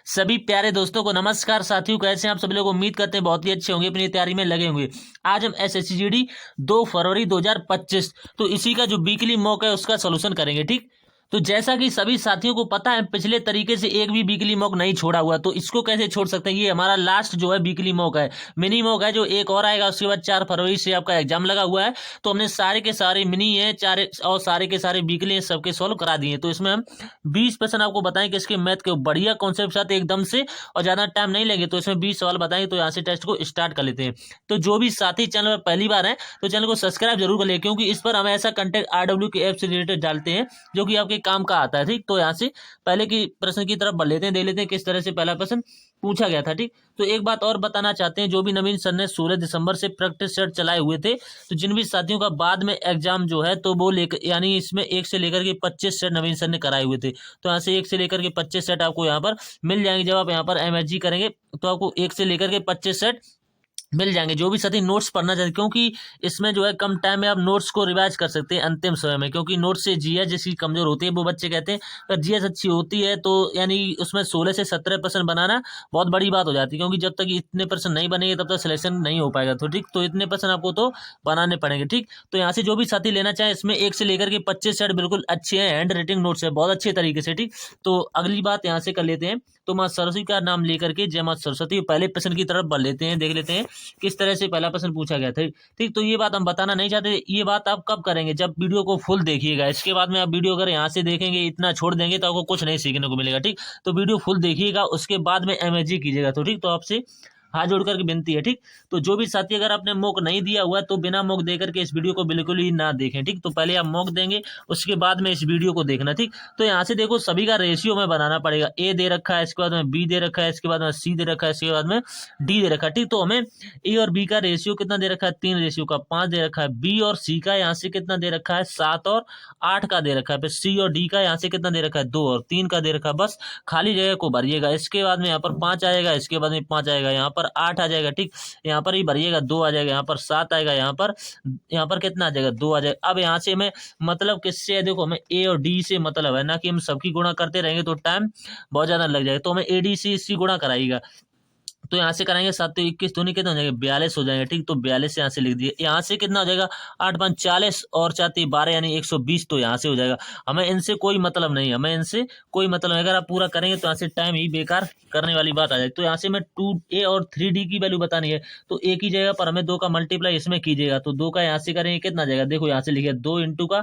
सभी प्यारे दोस्तों को नमस्कार। साथियों, कैसे हैं आप सभी लोग? उम्मीद करते हैं बहुत ही अच्छे होंगे, अपनी तैयारी में लगे होंगे। आज हम SSCGD 2 फरवरी 2025 तो इसी का जो वीकली मॉक है उसका सोल्यूशन करेंगे। ठीक, तो जैसा कि सभी साथियों को पता है, पिछले तरीके से एक भी वीकली मॉक नहीं छोड़ा हुआ, तो इसको कैसे छोड़ सकते हैं? ये हमारा लास्ट जो है वीकली मॉक है, मिनी मॉक है, जो एक और आएगा उसके बाद 4 फरवरी से आपका एग्जाम लगा हुआ है। तो हमने सारे के सारे मिनी है, चार और सारे के सारे वीकली है, सबके सॉल्व करा दिए। तो इसमें हम 20% आपको बताएं कि इसके मैथ के बढ़िया कॉन्सेप्ट साथ एकदम से, और ज़्यादा टाइम नहीं लेंगे। तो इसमें 20 सवाल बताएंगे। तो यहाँ से टेस्ट को स्टार्ट कर लेते हैं। तो जो भी साथी चैनल पर पहली बार है तो चैनल को सब्सक्राइब जरूर कर ले, क्योंकि इस पर हम ऐसा कंटेंट RW के ऐप से रिलेटेड डालते हैं जो कि आपके काम का आता है। ठीक, तो यहाँ से पहले की प्रश्न की तरफ बढ़ लेते हैं, देख लेते हैं किस तरह से पहला प्रश्न पूछा गया था। ठीक, तो एक बात और बताना चाहते हैं, जो भी नवीन सर ने 16 दिसंबर से प्रैक्टिस सेट चलाए हुए थे, तो जिन भी साथियों का बाद में एग्जाम जो है तो वो लेकर, यानी इसमें 1 से लेकर के 25 सेट नवीन सर ने कराए हुए थे। तो यहाँ से 1 से लेकर के 25 सेट आपको यहाँ पर मिल जाएंगे। जब आप यहाँ पर MSG करेंगे तो आपको 1 से लेकर के 25 सेट मिल जाएंगे। जो भी साथी नोट्स पढ़ना चाहते, क्योंकि इसमें जो है कम टाइम में आप नोट्स को रिवाइज कर सकते हैं अंतिम समय में, क्योंकि नोट्स से GS जिसकी कमजोर होती है, वो बच्चे कहते हैं अगर GS अच्छी होती है तो यानी उसमें 16 से 17% बनाना बहुत बड़ी बात हो जाती है, क्योंकि जब तक इतने परसेंट नहीं बनेंगे तब तक सिलेक्शन नहीं हो पाएगा। तो ठीक, तो इतने परसेंट आपको तो बनाने पड़ेंगे। ठीक, तो यहाँ से जो भी साथी लेना चाहे, इसमें 1 से लेकर के 25 सेट बिल्कुल अच्छे हैं, हैंड राइटिंग नोट्स है बहुत अच्छे तरीके से। ठीक, तो अगली बात यहाँ से कर लेते हैं। तो माँ सरस्वती का नाम लेकर के जय माँ सरस्वती, पहले प्रश्न की तरफ बढ़ लेते हैं, देख लेते हैं किस तरह से पहला प्रश्न पूछा गया था। ठीक, तो ये बात हम बताना नहीं चाहते। ये बात आप कब करेंगे? जब वीडियो को फुल देखिएगा। इसके बाद में आप वीडियो अगर यहाँ से देखेंगे, इतना छोड़ देंगे तो आपको कुछ नहीं सीखने को मिलेगा। ठीक, तो वीडियो फुल देखिएगा, उसके बाद में MSG कीजिएगा। तो ठीक, तो आपसे हाथ जोड़ करके विनती है। ठीक, तो जो भी साथी अगर आपने मॉक नहीं दिया हुआ है तो बिना मॉक दे करके इस वीडियो को बिल्कुल ही ना देखें। ठीक, तो पहले आप मॉक देंगे, उसके बाद में इस वीडियो को देखना। ठीक, तो यहाँ से देखो सभी का रेशियो में बनाना पड़ेगा। A दे रखा है, इसके बाद में B दे रखा है, इसके बाद में C दे रखा है, इसके बाद में D दे रखा है। ठीक, तो हमें A और B का रेशियो कितना दे रखा है? 3 रेशियो का 5 दे रखा है। B और C का यहाँ से कितना दे रखा है? 7 और 8 का दे रखा है। फिर C और D का यहाँ से कितना दे रखा है? 2 और 3 का दे रखा है। बस खाली जगह को भरिएगा। इसके बाद में यहाँ पर 5 आएगा, इसके बाद में 5 आएगा, यहाँ पर 8 आ जाएगा। ठीक, यहाँ पर ही भरिएगा, 2 आ जाएगा, यहाँ पर 7 आएगा, यहाँ पर कितना आ जाएगा? 2 आ जाएगा। अब यहाँ से हमें मतलब किससे है? देखो, हमें A और D से मतलब है ना, कि हम सबकी गुणा करते रहेंगे तो टाइम बहुत ज्यादा लग जाएगा। तो हमें AD से इसकी गुणा कराइएगा। तो यहाँ से कराएंगे 7 तो 21 दूनी कितना हो जाएगा? 42 हो जाएगा। ठीक, तो 42 यहाँ से लिख दिए। यहाँ से कितना हो जाएगा? 8 5 40 और 4 3 12 यानी 120। तो यहाँ से हो जाएगा। हमें इनसे कोई मतलब नहीं, हमें इनसे कोई मतलब नहीं। अगर आप पूरा करेंगे तो यहाँ से टाइम ही बेकार करने वाली बात आ जाएगी। तो यहाँ से हमें 2A और 3D की वैल्यू बतानी है। तो A की जगह पर हमें 2 का मल्टीप्लाई इसमें कीजिएगा। तो 2 का यहाँ से करेंगे, कितना आ जाएगा? देखो यहाँ से लिखिए, 2 इंटू का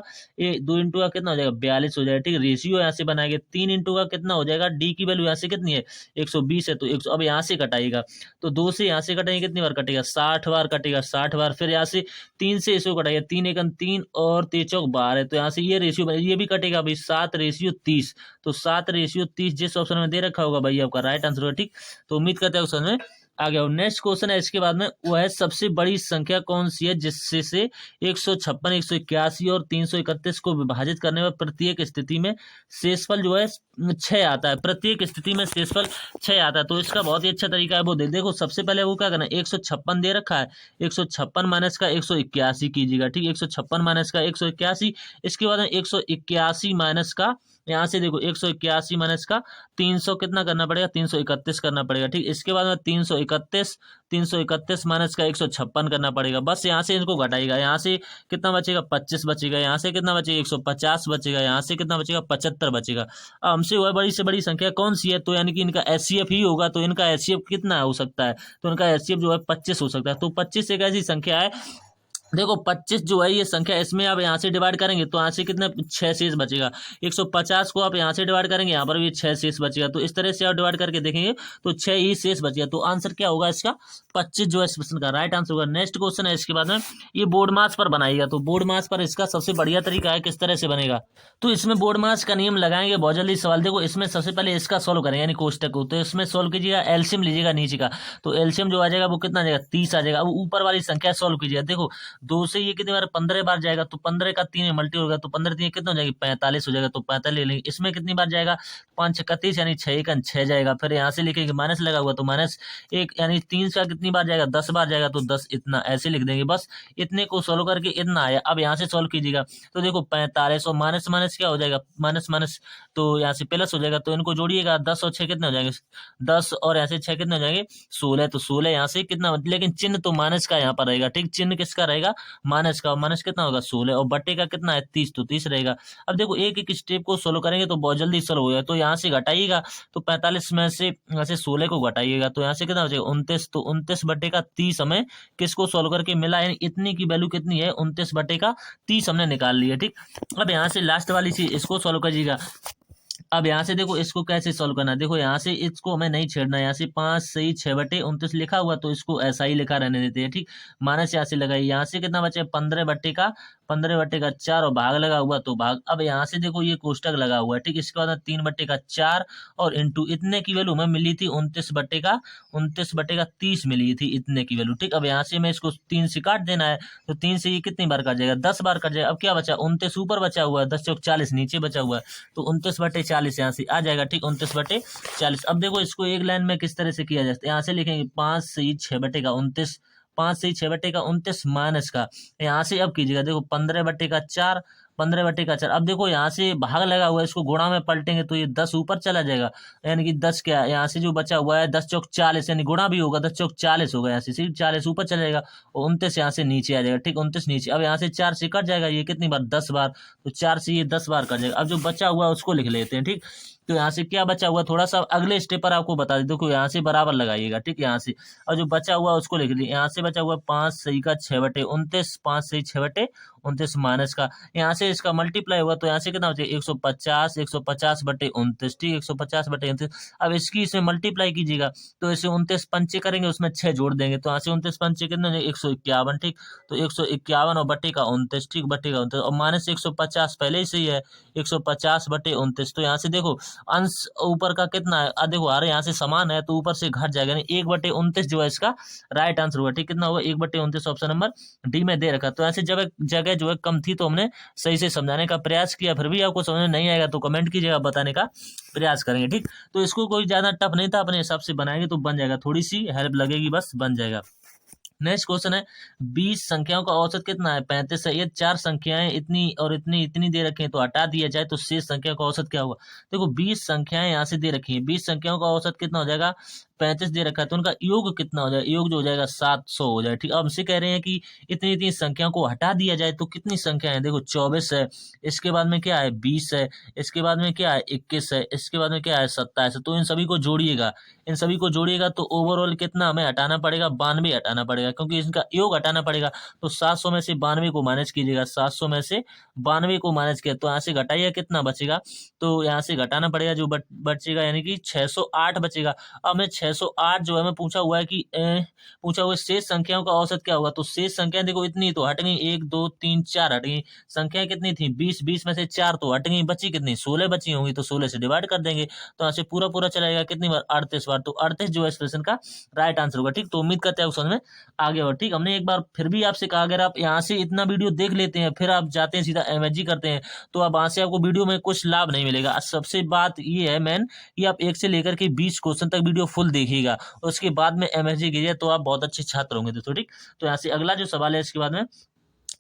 कितना हो जाएगा? 42 हो जाएगा। ठीक, रेशियो यहाँ से बनाएंगे। 3 इंटू का कितना हो जाएगा? D की वैल्यू यहाँ से कितनी है? 120 है, तो 100। अब यहाँ से कटाइएगा, तो 2 से यहाँ से कटेंगे, कितनी बार कटेगा? 60 बार कटेगा, 60 बार। फिर यहाँ से 3 से इसको कटाइए, 3 एकम 3 और 3 चौक 12 है। तो यहाँ से ये रेशियो ये भी कटेगा भाई, 7:30। तो 7:30 जिस ऑप्शन में दे रखा होगा भाई आपका राइट आंसर होगा। ठीक, तो उम्मीद करते हैं ऑप्शन में आ गया। नेक्स्ट क्वेश्चन है इसके बाद में, वो है सबसे बड़ी संख्या कौन सी है जिससे से 156, 181 और 331 को विभाजित करने पर प्रत्येक स्थिति में शेषफल जो है 6 आता है। प्रत्येक स्थिति में शेषफल 6 आता है। तो इसका बहुत ही अच्छा तरीका है, वो देखो सबसे पहले वो क्या करना है, 156 दे रखा है, 156 माइनस का 181 कीजिएगा। ठीक, 156 माइनस का 181, इसके बाद में 181 माइनस का, यहाँ से देखो 181 माइनस का 300 कितना करना पड़ेगा? 331 करना पड़ेगा। ठीक, इसके बाद में 331 माइनस का 156 करना पड़ेगा। बस यहाँ से इनको घटाएगा। यहाँ से कितना बचेगा? 25 बचेगा। यहाँ से कितना बचेगा? 150 बचेगा। यहाँ से कितना बचेगा? 75 बचेगा। अब हमसे वह बड़ी से बड़ी संख्या कौन सी है? तो यानी कि इनका HCF ही होगा। तो इनका HCF कितना हो सकता है? तो इनका HCF जो है 25 हो सकता है। तो 25 एक ऐसी संख्या है, देखो 25 जो है ये संख्या, इसमें आप यहाँ से डिवाइड करेंगे तो यहाँ से कितना? 6 शेष बचेगा। 150 को आप यहाँ से डिवाइड करेंगे, यहाँ पर भी 6 शेष बचेगा। तो इस तरह से आप डिवाइड करके देखेंगे तो 6 ही शेष बचेगा। तो आंसर क्या होगा इसका? 25 जो है इस प्रश्न का राइट आंसर होगा। नेक्स्ट क्वेश्चन है इसके बाद में, ये बोर्ड मास पर बनाएगा। तो बोर्ड मास पर इसका सबसे बढ़िया तरीका है, किस तरह से बनेगा? तो इसमें बोर्ड मास का नियम लगाएंगे, बहुत जल्दी सवाल। देखो इसमें सबसे पहले इसका सोल्व करेंगे, यानी कोष्टक को। तो इसमें सोल्व कीजिएगा, एलसीएम लीजिएगा नीचे का। तो एलसीएम जो आ जाएगा वो कितना आ जाएगा? 30 आ जाएगा। अब ऊपर वाली संख्या सोल्व कीजिएगा। देखो 2 से ये कितनी बार 15 बार जाएगा, तो 15 का 3 में मल्टी होगा, तो 15 3 कितना हो जाएगी 45 हो जाएगा, तो 45 ले लेंगे। इसमें कितनी बार जाएगा 5 31 यानी 6 1 6 जाएगा। फिर यहाँ से लिखेंगे माइनस लगा हुआ, तो माइनस 1 यानी 3 का कितनी बार जाएगा 10 बार जाएगा, तो 10 इतना ऐसे लिख देंगे। बस इतने को सोल्व करके इतना आया। अब यहाँ से सोल्व कीजिएगा, तो देखो 45 और माइनस माइनस क्या हो जाएगा, माइनस माइनस तो यहाँ से प्लस हो जाएगा, तो इनको जोड़िएगा 10 और 6 कितने हो जाएंगे 10 और यहाँ से 6 कितने हो जाएंगे 16, तो 16 यहाँ से कितना, लेकिन चिन्ह तो माइनस का यहाँ पर रहेगा, ठीक, चिन्ह किसका रहेगा माइनस का, और माइनस कितना होगा 16 और बट्टे का कितना है 30, तो 30 रहेगा। अब देखो एक एक स्टेप को सोल्व करेंगे तो बहुत जल्दी सोल्व हो जाएगा। तो यहाँ से घटाइएगा, तो 45 में से यहाँ से 16 को घटाइएगा, तो यहाँ से कितना हो जाएगा 29, तो 29 बट्टे का 30 हमें किसको सोल्व करके मिला, यानी इतनी की वैल्यू कितनी है 29 बट्टे का 30 हमने निकाल लिया, ठीक। अब यहाँ से लास्ट वाली चीज इसको सोल्व करिएगा। अब यहाँ से देखो इसको कैसे सोल्व करना है, देखो यहाँ से इसको हमें नहीं छेड़ना है, यहाँ से 5 सही 6/29 लिखा हुआ, तो इसको ऐसा ही लिखा रहने देते हैं, ठीक। माइनस यहाँ से लगाइए, यहाँ से कितना बचे 15/4 और भाग लगा हुआ, तो भाग। अब यहाँ से देखो ये कोष्टक लगा हुआ है, ठीक। इसके बाद 3/4 और इंटू इतने की वैल्यू हमें मिली थी 29/30 मिली थी इतने की वैल्यू, ठीक। अब यहाँ से मैं इसको 3 से काट देना है, तो 3 से ये कितनी बार कट जाएगा 10 बार कट जाएगा। अब क्या बचा 29 ऊपर बचा हुआ है, 10 चौक 40 नीचे बचा हुआ है, तो 29/40 यहाँ से आ जाएगा, ठीक। 29/40। अब देखो इसको एक लाइन में किस तरह से किया जाता है, यहाँ से लिखेंगे 5 से 6/29, 5 से 6/29 माइनस का, यहाँ से अब कीजिएगा देखो 15/4, 15/4। अब देखो यहाँ से भाग लगा हुआ है, इसको गुणा में पलटेंगे तो ये 10 ऊपर चला जाएगा, यानी कि 10 क्या है यहाँ से जो बचा हुआ है 10 चौक 40, यानी गुणा भी होगा 10 चौक 40 होगा, यहाँ से सिर्फ 40 ऊपर चला जाएगा और 29 यहाँ से नीचे आ जाएगा, ठीक। 29 नीचे। अब यहाँ से 4 से कट जाएगा, ये कितनी बार 10 बार, तो 4 से ये 10 बार कट जाएगा। अब जो बचा हुआ है उसको लिख लेते हैं, ठीक। तो यहाँ से क्या बचा हुआ थोड़ा सा अगले स्टेप पर आपको बता दें, देखो यहाँ से बराबर लगाइएगा, ठीक। यहाँ से और जो बचा हुआ उसको लिख लीजिए, यहाँ से बचा हुआ 5 सही का 6/29, 5 सही 6/29 माइनस का, यहाँ से इसका मल्टीप्लाई हुआ, तो यहाँ से कितना हो जाएगा 150, 150/29, ठीक, 150/29। अब इसकी इसमें मल्टीप्लाई कीजिएगा, तो इसे 29 पंचे करेंगे, उसमें 6 जोड़ देंगे, तो यहाँ से 29 पंचे कितने हो जाएंगे 151, ठीक। तो 151 और बट्टे का 29, ठीक, बट्टे का 29 और माइनस 150 पहले ही सही है 150/29। तो यहाँ से देखो अंश ऊपर का कितना है, देखो आ रहे यहाँ से समान है, तो ऊपर से घट जाएगा, यानी 1/29 जो है इसका राइट आंसर हुआ, ठीक। कितना होगा 1/29, ऑप्शन नंबर डी में दे रखा। तो ऐसे जब जगह जो है कम थी, तो हमने सही से समझाने का प्रयास किया, फिर भी आपको समझ में नहीं आएगा तो कमेंट कीजिएगा, बताने का प्रयास करेंगे, ठीक। तो इसको कोई ज्यादा टफ नहीं था, अपने हिसाब से बनाएंगे तो बन जाएगा, थोड़ी सी हेल्प लगेगी बस बन जाएगा। नेक्स्ट क्वेश्चन है 20 संख्याओं का औसत कितना है 35 है। ये 4 संख्याएं इतनी और इतनी इतनी दे रखी हैं, तो हटा दिया जाए तो शेष संख्या का औसत क्या होगा। देखो 20 संख्याएं यहाँ से दे रखी हैं, 20 संख्याओं का औसत कितना हो जाएगा 35 दे रखा है, तो उनका योग कितना हो जाएगा, योग जो हो जाएगा 700 हो जाएगा, ठीक। अब हमसे कह रहे हैं कि इतनी इतनी संख्याओं को हटा दिया जाए तो कितनी संख्या है, देखो 24 है, इसके बाद में क्या है 20 है, इसके बाद में क्या है 21 है, इसके बाद में क्या है 27 है, तो इन सभी को जोड़िएगा, इन सभी को जोड़िएगा तो ओवरऑल कितना हमें हटाना पड़ेगा 92 हटाना पड़ेगा, क्योंकि इनका योग हटाना पड़ेगा। तो 700 में से 92 को माइनस कीजिएगा, 700 में से 92 को माइनस किया, तो यहाँ से घटाइए कितना बचेगा, तो यहाँ से घटाना पड़ेगा, जो बचेगा यानी कि 608 बचेगा। अब मैं 608 जो है मैं पूछा हुआ है कि पूछा हुआ है शेष संख्याओं का औसत क्या होगा, तो शेष संख्या देखो इतनी तो हट गई 1 2 3 4 हट गई, संख्या कितनी थी 20, 20 में से 4 तो हट गई, बची कितनी 16 बची होंगी, तो 16 से डिवाइड कर देंगे, तो यहाँ से पूरा पूरा चलाएगा कितनी बार 38 बार, तो 38 जो है इस क्वेश्चन का राइट आंसर होगा, ठीक। तो उम्मीद करते हैं समझ में आगे और, ठीक। हमने एक बार फिर भी आपसे कहा अगर आप यहाँ से इतना वीडियो देख लेते हैं फिर आप जाते हैं सीधा एमएसजी करते हैं, तो अब वहां से आपको वीडियो में कुछ लाभ नहीं मिलेगा। सबसे बात ये है मेन कि आप 1 से लेकर के 20 क्वेश्चन तक वीडियो फुल देखिएगा, उसके बाद में एमएसजी कीजिए, तो आप बहुत अच्छे छात्र होंगे दोस्तों, ठीक। तो यहाँ से अगला जो सवाल है इसके बाद में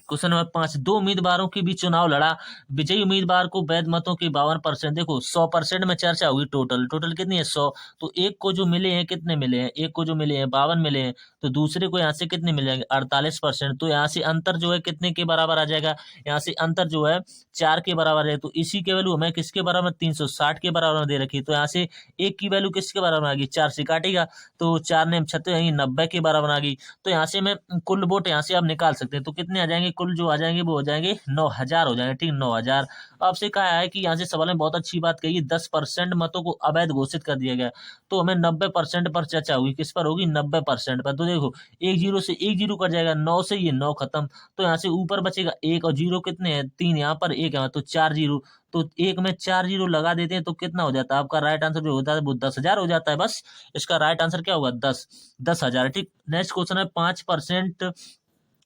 क्वेश्चन नंबर 5, 2 उम्मीदवारों के बीच चुनाव लड़ा, विजयी उम्मीदवार को वैध मतों की 52%, देखो 100% में चर्चा होगी, टोटल कितनी है 100, तो एक को जो मिले हैं कितने मिले हैं, एक को जो मिले हैं 52 मिले हैं, तो दूसरे को यहाँ से कितने मिल जाएंगे 48%, तो यहाँ से अंतर जो है कितने के बराबर आ जाएगा, यहाँ से अंतर जो है 4 के बराबर है, तो इसी के वैल्यू हमें किसके बराबर 360 के बराबर दे रखी, तो यहाँ से एक की वैल्यू किसके बराबर आ गई 4 से काटेगा, तो 4 ने 36 90 के बराबर आ गई, तो यहाँ से मैं कुल वोट यहाँ से आप निकाल सकते हैं, तो कितने आ जाएंगे कुल जो आ जाएंगे वो हो जाएंगे 9000 हो जाएंगे, ठीक 9000। आपसे कहा है कि यहाँ से सवाल में बहुत अच्छी बात कही 10% मतों को अवैध घोषित कर दिया गया, तो हमें 90% पर चर्चा होगी, किस पर होगी 90% पर। तो देखो 1 0 से 1 0 कट जाएगा, 9 से ये 9 खत्म, तो यहाँ से ऊपर बचेगा 1 और 0 कितने हैं 3, यहाँ पर 1 है तो 4 0, तो 1 में 4 0 लगा देते हैं तो कितना हो जाता है आपका राइट आंसर जो होता है वो 10,000 हो जाता है। बस इसका राइट आंसर क्या होगा 10,000, ठीक। नेक्स्ट क्वेश्चन है 5%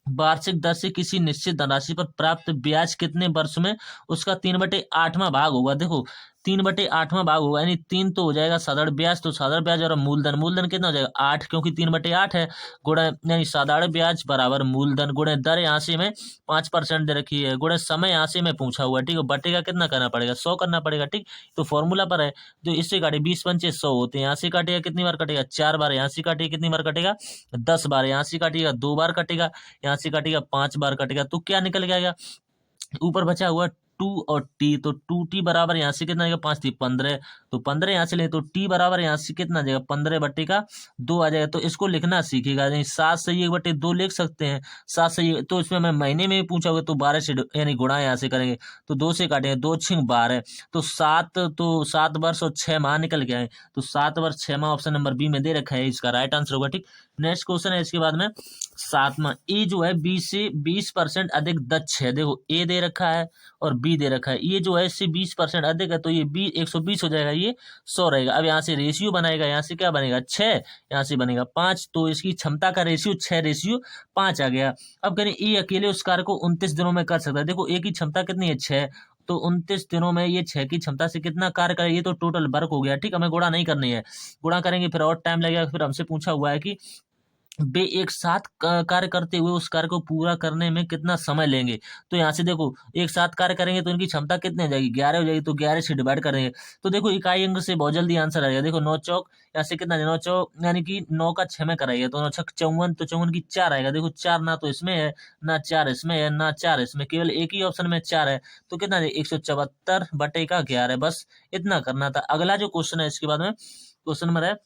वार्षिक दर से किसी निश्चित धनराशि पर प्राप्त ब्याज कितने वर्ष में उसका 3/8वां भाग होगा। देखो 3/8वां भाग होगा, यानी 3 तो हो जाएगा साधारण ब्याज, तो साधारण ब्याज और मूलधन, मूलधन कितना हो जाएगा 8, क्योंकि 3/8 है, गुणा यानी साधारण ब्याज बराबर मूलधन गुणे दर, यहाँ से हमें 5% दे रखी है, गुणे समय यहाँ से मैं पूछा हुआ है, ठीक है। बटेगा कितना करना पड़ेगा 100 करना पड़ेगा, ठीक। तो फॉर्मूला पर है, तो इससे काटे 20 पंचे 100 होते हैं, यहाँ से काटेगा कितनी बार कटेगा 4 बार, यहाँ से काटेगा कितनी बार कटेगा 10 बार, यहाँ से काटेगा 2 बार कटेगा, यहाँ से कटेगा 5 बार कटेगा, तो क्या निकल के आएगा ऊपर बचा हुआ 2 और टी, तो 2t बराबर यहाँ से कितना आएगा 5 थी 15, तो 15 यहाँ से ले, तो t बराबर यहाँ से कितना आ जाएगा 15/2 आ जाएगा। तो इसको लिखना सीखेगा, यानी 7 से 1/2 लिख सकते हैं, 7 से तो इसमें मैं महीने में पूछा हुआ, तो 12 से यानी गुणा यहाँ से करेंगे, तो 2 से काटेंगे, 2 6 12, तो 7 वर्ष और 6 माह निकल के आए, तो 7 वर्ष 6 माह ऑप्शन नंबर बी में दे रखा है, इसका राइट आंसर होगा, ठीक। नेक्स्ट क्वेश्चन है इसके बाद में 7वां, ए जो है 20% अधिक दक्ष है। देखो ए दे रखा है और बी दे रखा है, ये जो है इससे 20% अधिक है, तो ये 120 हो जाएगा, ये 100 रहेगा। अब यहाँ से रेशियो बनाएगा, यहाँ से क्या बनेगा 6, यहाँ से बनेगा 5, तो इसकी क्षमता का रेशियो 6:5 आ गया। अब करें ए अकेले उस कार्य को 29 दिनों में कर सकता है। देखो ए की क्षमता कितनी है 6, तो 29 दिनों में ये 6 की क्षमता से कितना कार्य करेगा, ये तो टोटल वर्क हो गया, ठीक। हमें गुणा नहीं करनी है, गुणा करेंगे फिर और टाइम लगेगा। फिर हमसे पूछा हुआ है कि वे एक साथ कार्य करते हुए उस कार्य को पूरा करने में कितना समय लेंगे। तो यहाँ से देखो एक साथ कार्य करेंगे तो इनकी क्षमता कितनी हो जाएगी 11 हो जाएगी, तो 11 से डिवाइड करेंगे, तो देखो इकाई अंक से बहुत जल्दी आंसर आएगा। देखो 9 चौक, यहाँ से कितना 9 चौक यानी कि 9 का 6 में कराइए, तो 9 छक 54, तो 54 की 4 आएगा। देखो 4 ना तो इसमें है, ना 4 इसमें है, ना 4 इसमें, केवल एक ही ऑप्शन में 4 है, तो कितना 174/11 है। बस इतना करना था। अगला जो क्वेश्चन है इसके बाद में क्वेश्चन नंबर है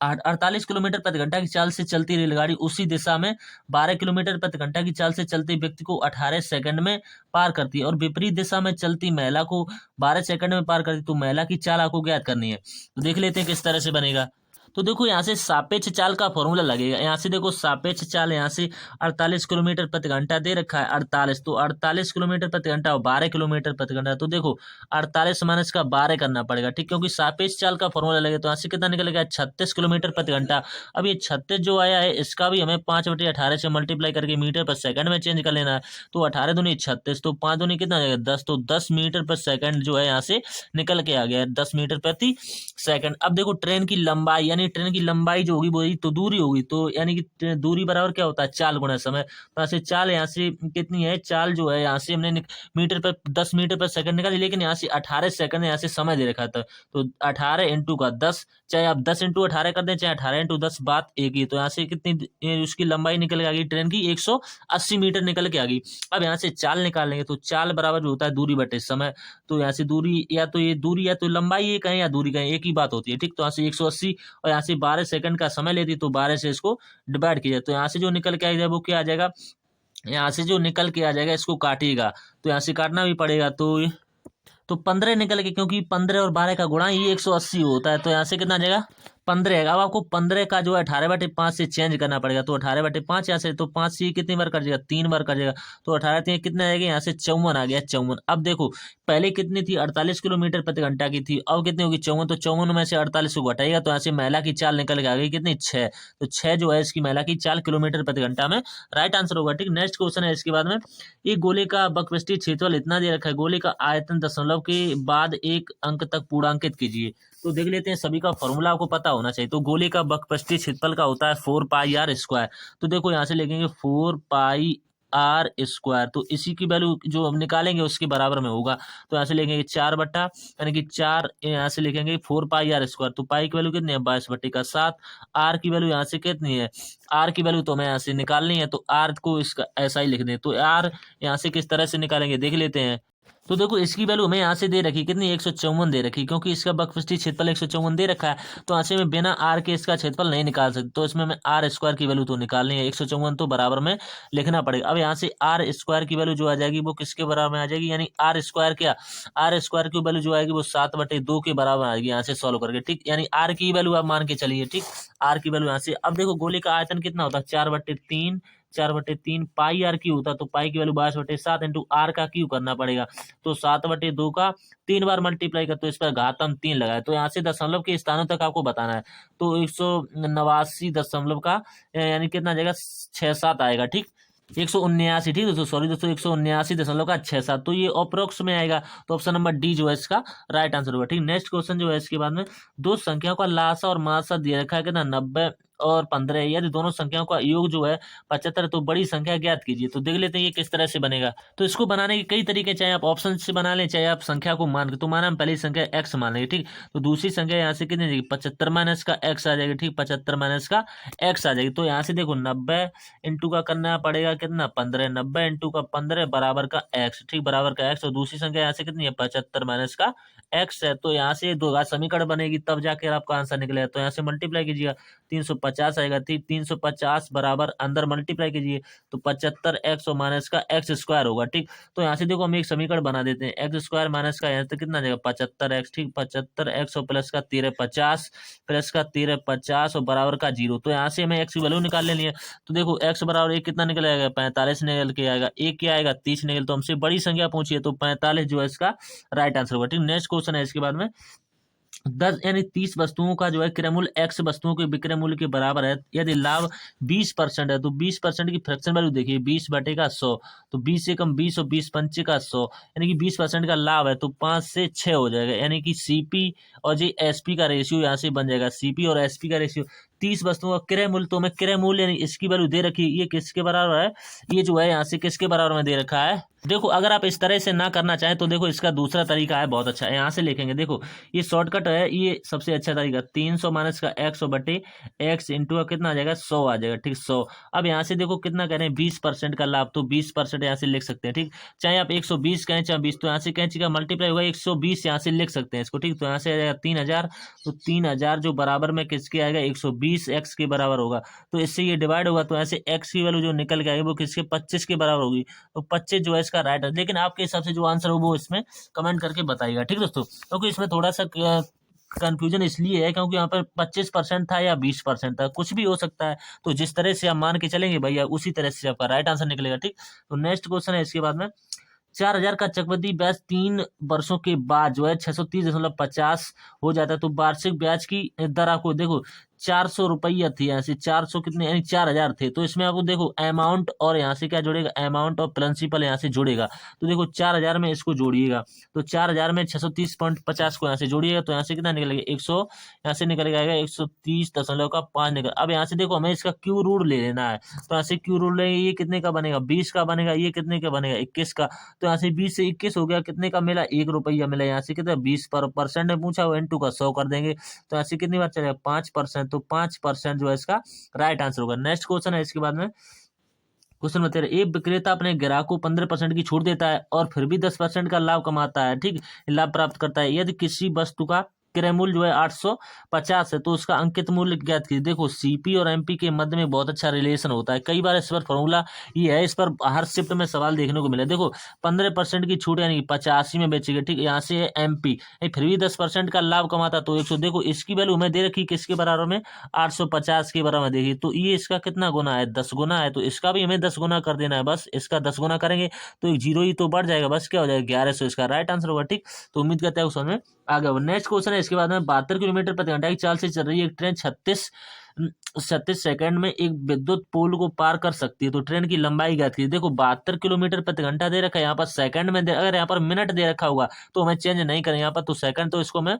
48 किलोमीटर प्रति घंटा की चाल से चलती रेलगाड़ी उसी दिशा में 12 किलोमीटर प्रति घंटा की चाल से चलते व्यक्ति को 18 सेकंड में पार करती है, और विपरीत दिशा में चलती महिला को 12 सेकंड में पार करती है। तो महिला की चाल आपको ज्ञात करनी है, तो देख लेते हैं किस तरह से बनेगा। तो देखो यहाँ से सापेक्ष चाल का फॉर्मूला लगेगा। यहाँ से देखो सापेक्ष चाल, यहाँ से 48 किलोमीटर प्रति घंटा दे रखा है 48, तो 48 किलोमीटर प्रति घंटा और 12 किलोमीटर प्रति घंटा, तो देखो 48 माइनस का 12 करना पड़ेगा, ठीक, क्योंकि सापेक्ष चाल का फॉर्मूला लगे। तो यहाँ से कितना निकलेगा 36 किलोमीटर प्रति घंटा। अब ये 36 जो आया है इसका भी हमें 5/18 से मल्टीप्लाई करके मीटर पर सेकंड में चेंज कर लेना है। तो 18 दूनी 36, तो 5 दूनी कितना आ जाएगा 10, तो 10 मीटर पर सेकंड जो है यहाँ से निकल के आ गया है, 10 मीटर प्रति सेकंड। अब देखो ट्रेन की लंबाई, यानी ट्रेन की लंबाई जो होगी वही तो दूरी होगी, तो यानी कि दूरी बराबर क्या होता है चाल गुणा समय। तो यहाँ से चाल यहाँ से कितनी है, चाल जो है यहाँ से हमने मीटर पर 10 मीटर पर सेकंड निकाली, लेकिन यहाँ से 18 सेकंड यहाँ से समय दे रखा था, तो 18 इंटू का 10, चाहे आप 10 इंटू 18 कर दें, चाहे 18 इंटू 10, बात एक ही। तो यहाँ से कितनी उसकी लंबाई निकल के आ गई ट्रेन की 180 मीटर निकल के आ गई। अब यहाँ से चाल निकालेंगे, तो चाल बराबर जो होता है दूरी बटे समय, तो यहाँ से दूरी या तो ये दूरी या तो लंबाई एक है या दूरी का एक ही बात होती है, ठीक। तो यहाँ से 180 और यहाँ से 12 सेकंड का समय लेती, तो 12 से इसको डिवाइड किया जाए, तो यहाँ से जो निकल के आ जाएगा वो क्या आ जाएगा, यहाँ से जो निकल के आ जाएगा इसको काटिएगा, तो यहाँ से काटना भी पड़ेगा, तो 15 निकल के, क्योंकि 15 और 12 का गुणा ही 180 होता है, तो यहाँ से कितना आ जाएगा 15 है। अब आपको 15 का जो है 18/5 से चेंज करना पड़ेगा, तो 18/5 यहाँ से, तो 5 से कितनी बार कर जाएगा 3 बार कर जाएगा, तो 18 3 कितने आएगा यहाँ से 54 आ गया 54। अब देखो पहले कितनी थी 48 किलोमीटर प्रति घंटा की थी, अब कितनी होगी 54, तो 54 में से 48 को घटाएगा, तो यहाँ से महिला की चाल निकल के आ गई कितनी 6, तो 6 जो है इसकी महिला की चाल किलोमीटर प्रति घंटा में राइट आंसर होगा, ठीक। नेक्स्ट क्वेश्चन है इसके बाद में, एक गोले का वक्रपृष्ठीय क्षेत्रफल इतना दे रखा है, गोले का आयतन दशमलव के बाद एक अंक तक पूर्णांकित कीजिए। तो देख लेते हैं, सभी का फॉर्मूला आपको पता होना चाहिए। तो गोले का वक्रपृष्ठीय क्षेत्रफल का होता है 4πr²। तो देखो यहाँ से लिखेंगे 4πr², तो इसी की वैल्यू जो हम निकालेंगे उसके बराबर में होगा, तो यहाँ से लिखेंगे 4 बट्टा यानी कि 4, यहाँ से लिखेंगे 4πr², तो पाई की वैल्यू कितनी है 22/7, आर की वैल्यू यहाँ से कितनी है, आर की वैल्यू तो हमें यहाँ से निकालनी है, तो आर को इसका ऐसा ही लिख दें, तो आर यहाँ से किस तरह से निकालेंगे देख लेते हैं। तो देखो इसकी वैल्यू हमें यहाँ से दे रखी कितनी 154 दे रखी, क्योंकि इसका वक्रपृष्ठीय क्षेत्रफल 154 दे रखा है, तो यहाँ से मैं बिना आर के इसका क्षेत्रफल नहीं निकाल सकती, तो इसमें मैं r² की वैल्यू तो निकालनी है, 154 तो बराबर में लिखना पड़ेगा। अब यहाँ से r² की वैल्यू जो आ जाएगी वो किसके बराबर में आ जाएगी, यानी r² क्या, r² की वैल्यू जो आएगी वो 7/2 के बराबर आएगी यहाँ से सॉल्व करके, ठीक। यानी आर की वैल्यू आप मान के चलिए, ठीक, आर की वैल्यू यहाँ से। अब देखो गोले का आयतन कितना होता है 4/3 पाई आर क्यू होता, तो पाई की वैल्यू 22/7 इंटू आर का क्यू करना पड़ेगा, तो 7/2 का 3 बार मल्टीप्लाई कर, तो इस पर घात हम 3 लगाए, तो यहाँ से दशमलव के स्थानों तक आपको बताना है, तो 189 दशमलव का यानी कितना आ जाएगा 6-7 आएगा, ठीक। 179, ठीक दोस्तों, सॉरी दोस्तों, 179.67, तो ये अप्रोक्स में आएगा। तो ऑप्शन नंबर डी जो है इसका राइट आंसर होगा। ठीक, नेक्स्ट क्वेश्चन जो है इसके बाद में, दो संख्याओं का लासा और मासा दिया रखा है कितना 90 और 15, यदि दोनों संख्याओं का योग जो है 75, तो बड़ी संख्या ज्ञात कीजिए। तो देख लेते हैं ये किस तरह से बनेगा। तो इसको बनाने के कई तरीके, चाहे आप ऑप्शन से बना लें, चाहे आप संख्या को मान के, तो माना हम पहली संख्या एक्स मान लेंगे। ठीक, तो दूसरी संख्या यहाँ से कितनी जाएगी 75 माइनस का एक्स आ जाएगा। ठीक, 75 माइनस का एक्स आ जाएगी। तो यहाँ से देखो 90 इंटू का करना पड़ेगा कितना 15, 90 इंटू का 15 बराबर का एक्स। ठीक, बराबर का एक्स, और दूसरी संख्या यहाँ से कितनी है 75 माइनस का एक्स है। तो यहाँ से दो समीकरण बनेगी, तब जाकर आपका आंसर निकलेगा। तो यहाँ से मल्टीप्लाई कीजिएगा, 350 आएगा। ठीक, 350 बराबर अंदर मल्टीप्लाई कीजिए तो 75 एक्स और माइनस का एक्स स्क्वायर होगा। ठीक, तो यहाँ से देखो हम एक समीकरण बना देते हैं, एक्स स्क्वायर माइनस का यहाँ से कितना जाएगा 75 एक्स। ठीक, 75 एक्स और प्लस का 13 50, प्लस का 13 50 और बराबर का 0। तो यहाँ से हमें एक्स की वैल्यू निकाल लेनी है। तो देखो एक्स बराबर एक कितना निकल आएगा 45 निकल के आएगा, एक क्या आएगा 30 निकल। तो हमसे बड़ी संख्या पूछिए, तो 45 जो है इसका राइट आंसर होगा। ठीक, नेक्स्ट क्वेश्चन है इसके बाद में, 10 यानी 30 वस्तुओं का जो है क्रय मूल्य एक्स वस्तुओं के विक्रय मूल्य के बराबर है, यदि लाभ 20% है, तो 20% की फ्रैक्शन वैल्यू देखिए 20/100, तो 20 से कम 20 और 20 पंचे का 100, यानी कि 20% का लाभ है, तो 5 से 6 हो जाएगा। यानी कि सीपी और जी एसपी का रेशियो यहाँ से बन जाएगा, सीपी और एसपी का रेशियो। 30 वस्तुओं का क्रय मूल्य, तो हमें क्रय मूल्य यानी इसकी वैल्यू दे रखी है, ये किसके बराबर है, ये जो है यहाँ से किसके बराबर में दे रखा है। देखो अगर आप इस तरह से ना करना चाहें तो देखो इसका दूसरा तरीका है, बहुत अच्छा है। यहाँ से लिखेंगे, देखो ये शॉर्टकट है, ये सबसे अच्छा तरीका, 300 माइनस का एक्स बटे एक्स इंटू का कितना आ जाएगा 100 आ जाएगा। ठीक, 100। अब यहाँ से देखो कितना कह रहे हैं 20% का लाभ, तो 20% यहाँ से लिख सकते हैं। ठीक, चाहे आप 120 कहें चाहे 20, तो यहाँ से कैंची का मल्टीप्लाई होगा 120, यहाँ से लिख सकते हैं इसको। ठीक, तो यहाँ से आ जाएगा 3000, तो 3000 जो बराबर में किसके आएगा 120 एक्स के बराबर होगा। तो इससे ये डिवाइड होगा, तो ऐसे एक्स की वैल्यू जो निकल के आएगी वो किसके 25 के बराबर होगी। तो 25 जो है इसका राइट है। लेकिन आपके हिसाब से जो आंसर हो वो इसमें कमेंट करके बताइएगा। ठीक दोस्तों, क्योंकि इसमें थोड़ा सा कंफ्यूजन इसलिए है क्योंकि यहाँ पर 25% था या 20% था, कुछ भी हो सकता है। तो जिस तरह से आप मान के चलेंगे भैया, उसी तरह से आपका राइट आंसर निकलेगा। ठीक, तो नेक्स्ट क्वेश्चन है इसके बाद में, 4000 का चक्रवृद्धि ब्याज 3 वर्षों के बाद जो है 630.50 हो जाता है, तो वार्षिक ब्याज की दर आपको देखो 400 रुपया थी, यहाँ से 400 कितने यानी 4000 थे। तो इसमें आपको देखो अमाउंट और यहाँ से क्या जोड़ेगा, अमाउंट और प्रिंसिपल यहाँ से जोड़ेगा। तो देखो 4000 में इसको जोड़िएगा, तो 4000 में 630.50 को यहाँ से जोड़िएगा, तो यहाँ से कितना निकलेगा 100, यहाँ से निकल आएगा 130.5 निकल। अब यहाँ से देखो हमें इसका क्यू रूट ले लेना है, तो यहाँ से क्यू रूट लेंगे, ये कितने का बनेगा 20 का बनेगा, ये कितने का बनेगा 21 का। तो यहाँ से 20 से 21 हो गया, कितने का मिला 1 रुपया मिला। यहाँ से कितना 20% में पूछा, वो इंटू का 100 कर देंगे, तो यहाँ से कितनी बार चलेगा 5%, तो 5% जो है इसका राइट आंसर होगा। नेक्स्ट क्वेश्चन है इसके बाद में, क्वेश्चन बता रहे एक विक्रेता अपने ग्राहक को 15% की छूट देता है और फिर भी 10% का लाभ कमाता है। ठीक, लाभ प्राप्त करता है, यदि किसी वस्तु का क्रय मूल्य जो है 850 है, तो उसका अंकित मूल्य ज्ञात कीजिए। देखो सीपी और एमपी के मध्य में बहुत अच्छा रिलेशन होता है, कई बार इस पर फॉर्मूला ये है, इस पर हर शिफ्ट में सवाल देखने को मिला। देखो 15% की छूट यानी 85 में बेचेगा। ठीक, यहाँ से एमपी फिर भी 10% का लाभ कमाता, तो 100। देखो इसकी वैल्यू हमें दे रखी किसके बराबर में 850 के बराबर देखिए, तो ये इसका कितना गुना है 10 गुना है, तो इसका भी हमें 10 गुना कर देना है। बस इसका 10 गुना करेंगे तो एक जीरो ही तो बढ़ जाएगा, बस क्या हो जाएगा 1100, इसका राइट आंसर होगा। ठीक, तो उम्मीद करते हैं उसमें आगे। नेक्स्ट क्वेश्चन है इसके बाद में, 72 किलोमीटर प्रति घंटा की चाल से चल रही है एक ट्रेन 36 सेकंड में एक विद्युत पोल को पार कर सकती है, तो ट्रेन की लंबाई ज्ञात कीजिए। देखो 72 किलोमीटर प्रति घंटा दे रखा है, यहाँ पर सेकंड में अगर यहाँ पर मिनट दे रखा होगा तो हमें चेंज नहीं करें यहाँ पर, तो सेकंड, तो इसको मैं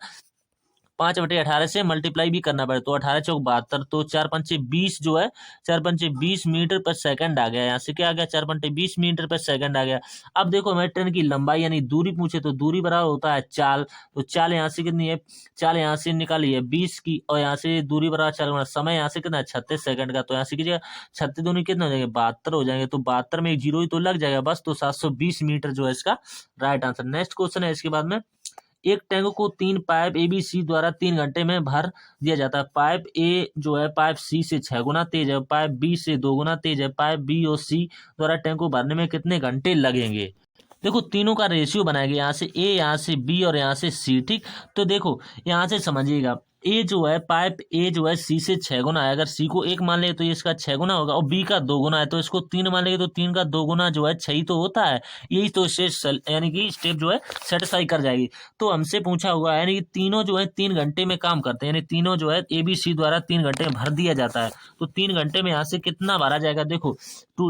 5/18 से मल्टीप्लाई भी करना पड़े, तो 18 चौक 72, तो 4 पंचे 20 जो है 4 पंचे 20 मीटर पर सेकंड आ गया। यहाँ से क्या आ गया 4 पंचे 20 मीटर पर सेकंड आ गया। अब देखो हमें ट्रेन की लंबाई यानी दूरी पूछे, तो दूरी बराबर होता है चाल, तो चाल यहाँ से कितनी है, चाल यहाँ से निकाली है 20 की, और यहाँ से दूरी बराबर 4 गुना समय यहाँ से कितना है 36 सेकंड का, तो यहाँ से कीजिएगा 36 दूनी कितने हो जाएंगे 72 हो जाएंगे, तो 72 में एक जीरो ही तो लग जाएगा बस, तो 720 मीटर जो है इसका राइट आंसर। नेक्स्ट क्वेश्चन है इसके बाद में, एक टैंक को 3 पाइप ABC द्वारा 3 घंटे में भर दिया जाता है। पाइप ए जो है पाइप सी से 6 गुना तेज है, पाइप बी से 2 गुना तेज है, पाइप बी और सी द्वारा टैंक को भरने में कितने घंटे लगेंगे। देखो तीनों का रेशियो बनाएंगे, यहाँ से ए, यहाँ से बी और यहाँ से सी। ठीक, तो देखो यहाँ से समझिएगा, ए जो है पाइप ए जो है सी से 6 गुना है। अगर सी को 1 मान ले तो ये इसका 6 गुना होगा, और बी का 2 गुना है तो इसको 3 मान लेंगे तो 3 का 2 गुना जो है 6 ही तो होता है। यही तो यानी कि स्टेप जो है सेटिस्फाई कर जाएगी। तो हमसे पूछा हुआ है यानी कि तीनों जो है 3 घंटे में काम करते हैं, यानी तीनों जो है ए बी सी द्वारा 3 घंटे में भर दिया जाता है। तो 3 घंटे में यहाँ से कितना भरा जाएगा, देखो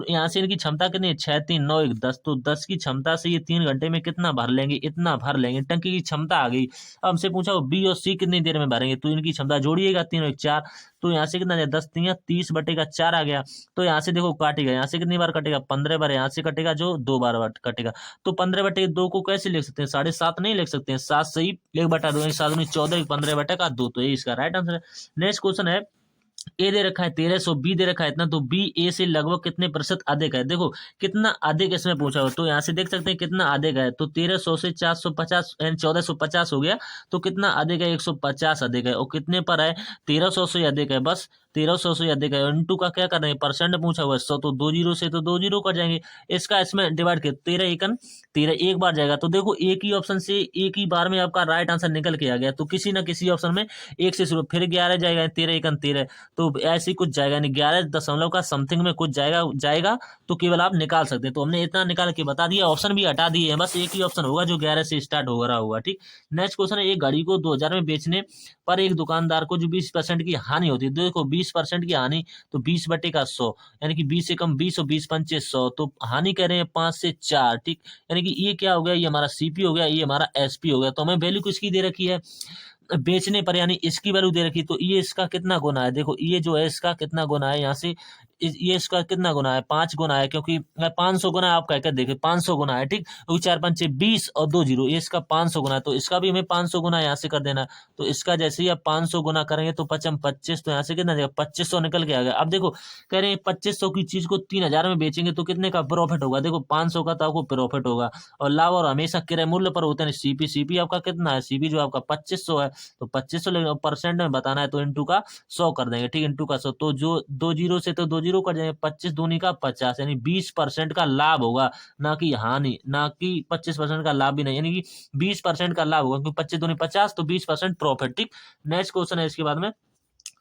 यहाँ से इनकी क्षमता कितनी है, 6 3 9 1 10, तो 10 की क्षमता से ये 3 घंटे में कितना भर लेंगे, इतना भर लेंगे। टंकी की क्षमता आ गई। अब हमसे पूछा बी और सी कितनी देर में भरेंगे, तो इनकी क्षमता जोड़िएगा, 3 और 1 4, तो यहाँ से कितना 10 3 30 बटे का 4 आ गया। तो यहाँ से देखो काटेगा, यहाँ से कितनी बार कटेगा, 15 बार यहाँ से कटेगा, जो 2 बार कटेगा। तो 15 बटे 2 को कैसे लिख सकते हैं, 7.5 नहीं लिख सकते हैं, 7 सही 1 बटा 2, 7 14, 15 बटे का 2, तो ये इसका राइट आंसर है। नेक्स्ट क्वेश्चन है, ए दे रखा है 1300, बी दे रखा है इतना, तो बी ए से लगभग कितने प्रतिशत अधिक है। देखो कितना अधिक इसमें पूछा हो, तो यहाँ से देख सकते हैं कितना अधिक है, तो 1300 से 450 यानी 1450 हो गया, तो कितना अधिक है, 150 अधिक है। और कितने पर है, 1300 से अधिक है, बस 1300 से अधिक है। इनटू का क्या कर रहे हैं, परसेंट पूछा हुआ है 100, तो 2 जीरो से तो 2 जीरो कर जाएंगे। इसका इसमें डिवाइड कर 13 एकन 13 एक बार जाएगा, तो देखो एक ही ऑप्शन से एक ही बार में आपका राइट आंसर निकल के आ गया। तो किसी ना किसी ऑप्शन में एक से शुरू, फिर 11 जाएगा, 13 एकन 13, तो ऐसे ही कुछ जाएगा नहीं, 11 दशमलव का समथिंग में कुछ जाएगा तो केवल आप निकाल सकते हैं। तो हमने इतना निकाल के बता दिया, ऑप्शन भी हटा दिए हैं, बस एक ही ऑप्शन होगा जो 11 से स्टार्ट हो रहा होगा। ठीक, नेक्स्ट क्वेश्चन है, एक घड़ी को 2000 में बेचने पर एक दुकानदार को जो 20% की हानि होती है, देखो 20% की हानि, तो 20 बटे का 100, यानी कि 20 से कम 20 और 20 पंचे 100, तो हानि कह रहे हैं 5 से 4। ठीक, यानी कि ये क्या हो गया, ये हमारा सीपी हो गया, ये हमारा एसपी हो गया। तो हमें वैल्यू किसकी दे रखी है, बेचने पर, यानी इसकी वैल्यू दे रखी, तो ये इसका कितना गुना है, देखो ये जो है इसका कितना गुना है, यहाँ से ये इसका कितना गुना है, 5 गुना है, क्योंकि 500 गुना है, आप कह कर देखिए 500 गुना है। ठीक, 4 पंचे 20 और 2 जीरो, ये इसका 500 गुना है, तो इसका भी हमें 500 गुना यहाँ से कर देना है। तो इसका जैसे ही आप 500 गुना करेंगे तो 5 25, तो यहाँ से कितना जाएगा, 2500 निकल के आ गया। अब देखो कह रहे हैं 2500 की चीज को 3000 में बेचेंगे तो कितने का प्रॉफिट होगा, देखो 500 का तो आपको प्रॉफिट होगा, और लाभ और हमेशा क्रय मूल्य पर होते हैं। सीपी आपका कितना है, सीपी जो आपका 2500 है, तो 2500 परसेंट में बताना है, तो इंटू का 100 कर देंगे। ठीक, इंटू का 100, तो जो 2 जीरो से तो 2 जीरो कर जाएंगे, 25 दूनी का 50, यानी 20% का लाभ होगा, ना कि हानि, ना कि 25% का लाभ भी नहीं, यानी कि 20% का लाभ होगा, क्योंकि 25 दूनी 50, तो 20% प्रॉफिट। ठीक, नेक्स्ट क्वेश्चन है इसके बाद में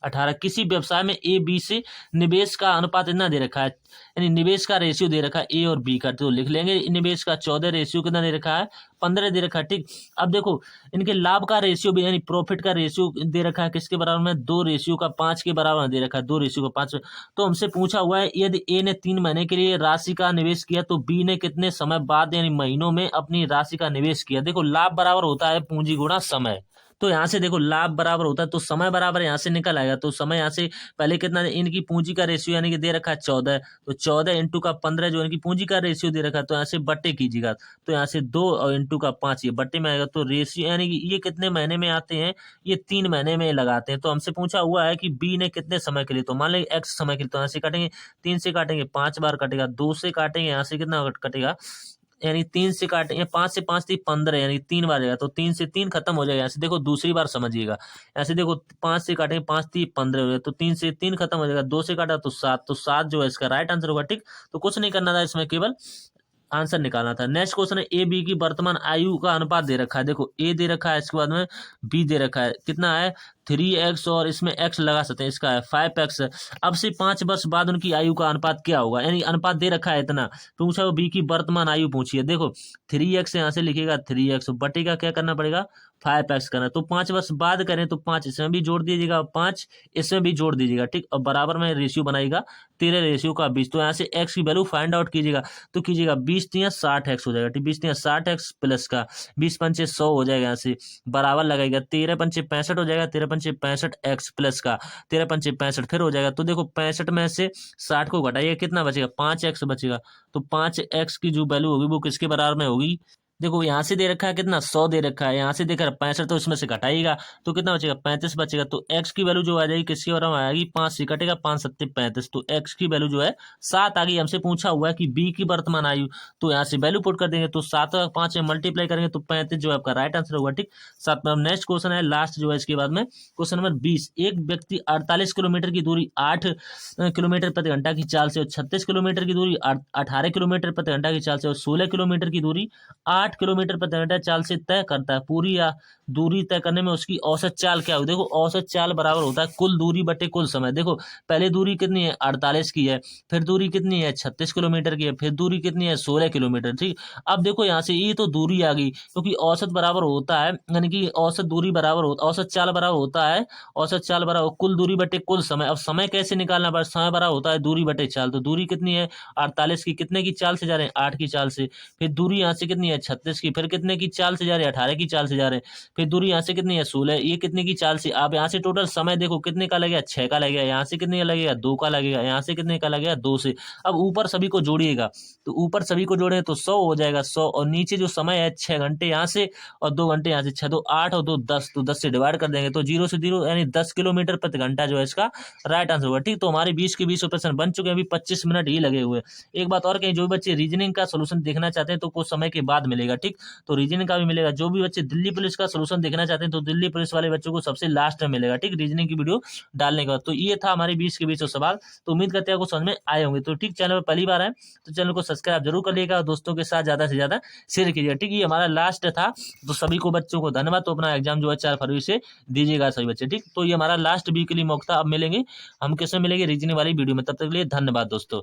18, किसी व्यवसाय में ए बी से निवेश का अनुपात इतना दे रखा है, यानी निवेश का रेशियो दे रखा है ए और बी का, तो लिख लेंगे निवेश का 14, रेशियो कितना दे रखा है 15 दे रखा है। ठीक, अब देखो इनके लाभ का रेशियो भी, यानी प्रॉफिट का रेशियो दे रखा है किसके बराबर में, 2 रेशियो का 5 के बराबर दे रखा है, 2 रेशियो का 5। तो हमसे पूछा हुआ है, यदि ए ने 3 महीने के लिए राशि का निवेश किया तो बी ने कितने समय बाद यानी महीनों में अपनी राशि का निवेश किया। देखो लाभ बराबर होता है पूंजी गुणा समय, तो यहाँ से देखो लाभ बराबर होता है तो समय बराबर यहाँ से निकल आएगा, तो समय यहाँ से पहले कितना, इनकी पूंजी का रेशियो यानी कि दे रखा है 14, तो 14 इंटू का 15 जो इनकी पूंजी का रेशियो दे रखा है, तो यहाँ से बट्टे कीजिएगा, तो यहाँ से 2 और इंटू का 5 ये बट्टे में आएगा। तो रेशियो यानी कि ये कितने महीने में आते हैं, ये 3 महीने में लगाते हैं। तो हमसे पूछा हुआ है कि बी ने कितने समय के लिए, तो मान लेंगे एक्स समय के लिए, तो यहाँ से काटेंगे 3 से काटेंगे 5 बार कटेगा, 2 से काटेंगे यहाँ से कितना कटेगा, यानी 3 से काटेंगे 5 से 5 थी 15, यानी 3 बार जाएगा, तो 3 से 3 खत्म हो जाएगा। यहाँ से देखो दूसरी बार समझिएगा, ऐसे देखो 5 से काटेंगे 5 थी 15 हो जाएगा, तो 3 से 3 खत्म हो जाएगा, 2 से काटा तो 7, तो 7 जो है इसका राइट आंसर होगा। ठीक, तो कुछ नहीं करना था इसमें, केवल आंसर निकालना था। नेक्स्ट क्वेश्चन है, ए बी की वर्तमान आयु का अनुपात दे रखा है, देखो ए दे रखा है, इसके बाद में बी दे रखा है, कितना है 3x, और इसमें x लगा सकते हैं, इसका है 5x। अब से 5 वर्ष बाद उनकी आयु का अनुपात क्या होगा, यानी अनुपात दे रखा है इतना, पूछा वो बी की वर्तमान आयु पूछिए। देखो 3x यहाँ से लिखेगा 3x, बटे का क्या करना पड़ेगा 5x करना, तो 5 वर्ष बाद करें तो 5 इसमें भी जोड़ दीजिएगा, 5 इसमें भी जोड़ दीजिएगा। ठीक, और बराबर में रेशियो बनाएगा 13 रेशियो का 20, तो यहाँ से x की वैल्यू फाइंड आउट कीजिएगा, तो कीजिएगा 20 तिया 60x हो जाएगा। ठीक, 20 तिया 60x प्लस का 20 पंचे 100 हो जाएगा, यहाँ से बराबर लगाएगा 13 पंचे 65 हो जाएगा, 13 पंचे 65 x प्लस का 13 पंचे 65 फिर हो जाएगा। तो देखो 65 में से 60 को घटाइए कितना बचेगा, 5x बचेगा, तो 5x की जो वैल्यू होगी वो किसके बराबर में होगी, देखो यहाँ से दे रखा है कितना 100 दे रखा है, यहाँ से देखा 65, तो इसमें से घटाइएगा तो कितना बचेगा 35 बचेगा। तो x की वैल्यू जो आ जाएगी किसके बराबर आएगी, 5 से कटेगा 5 7 35, तो x की वैल्यू जो है 7 आ गई। हमसे पूछा हुआ है कि b की वर्तमान आयु, तो यहाँ से वैल्यू पुट कर देंगे, तो 7 और 5 में मल्टीप्लाई करेंगे तो 35 जो है आपका राइट आंसर होगा। ठीक, 7 में नेक्स्ट क्वेश्चन है लास्ट जो है इसके बाद में क्वेश्चन नंबर 20, एक व्यक्ति 48 किलोमीटर की दूरी 8 किलोमीटर प्रति घंटा की चाल से, और 36 किलोमीटर की दूरी 18 किलोमीटर प्रति घंटा की चाल से, और 16 किलोमीटर की दूरी 8 किलोमीटर प्रति घंटा चाल से तय करता है। पूरी या दूरी तय करने में उसकी औसत चाल क्या होगी? देखो औसत चाल बराबर होता है कुल दूरी बटे कुल समय। देखो पहले दूरी कितनी है? 48 की है, फिर दूरी कितनी है? 36 किलोमीटर की है, फिर दूरी कितनी है? 16 किलोमीटर। ठीक, अब देखो यहाँ से ये तो दूरी आ गई, क्योंकि औसत बराबर होता है, यानी कि औसत दूरी बराबर होता, औसत चाल बराबर होता है, औसत चाल बराबर कुल दूरी बटे कुल समय। अब समय कैसे निकालना पड़ता? समय बराबर होता है दूरी बटे चाल। तो दूरी कितनी है? 48 की, कितने की चाल से जा रहे हैं? 8 की चाल से। फिर दूरी यहाँ से कितनी है? 36 की, फिर कितने की चाल से जा रहे हैं? 18 की चाल से जा रहे हैं। फिर दूरी यहाँ से कितनी है? 16। ये कितने की चाल से? आप यहाँ से टोटल समय देखो कितने का लगेगा? 6 का लगेगा। यहाँ से कितने का लगेगा? 2 का लगेगा। यहाँ से कितने का लगेगा? 2 से। अब ऊपर सभी को जोड़िएगा, तो ऊपर सभी को जोड़े तो 100 हो जाएगा, 100। और नीचे जो समय है 6 घंटे यहाँ से और 2 घंटे यहाँ से, 6 2 8 और 2 10, तो 10 से डिवाइड कर देंगे तो 0 से 0 यानी 10 किलोमीटर प्रति घंटा जो है इसका राइट आंसर होगा। ठीक, तो हमारे 20 के 20 प्रश्न बन चुके हैं, अभी 25 मिनट ही लगे हुए हैं। एक बात और कहीं, जो भी बच्चे रीजनिंग का सोल्यूशन देखना चाहते हैं तो कुछ समय के बाद मिलेगा। ठीक, तो रीजनिंग का भी मिलेगा। जो भी बच्चे दिल्ली पुलिस का सोल्यूशन देखना चाहते हैं तो दिल्ली पुलिस वाले बच्चों को सबसे लास्ट में मिलेगा। ठीक, रीजनिंग की वीडियो डालने के बाद। तो ये था हमारे 20 के 20 सवाल। तो उम्मीद करते हैं आपको समझ में आए होंगे। तो ठीक, चैनल पर पहली बार आए तो चैनल को सब्सक्राइब जरूर कर लिएगा और दोस्तों के साथ ज्यादा से ज्यादा शेयर कीजिएगा। ठीक, ये हमारा लास्ट था, तो सभी को बच्चों को धन्यवाद। तो अपना एग्जाम जो है 4 फरवरी से दीजिएगा सभी बच्चे। ठीक, तो ये हमारा लास्ट वीकली मौका था। अब मिलेंगे हम, किसमें मिलेंगे? रीजनिंग वाली वीडियो में। तब तक के लिए धन्यवाद दोस्तों।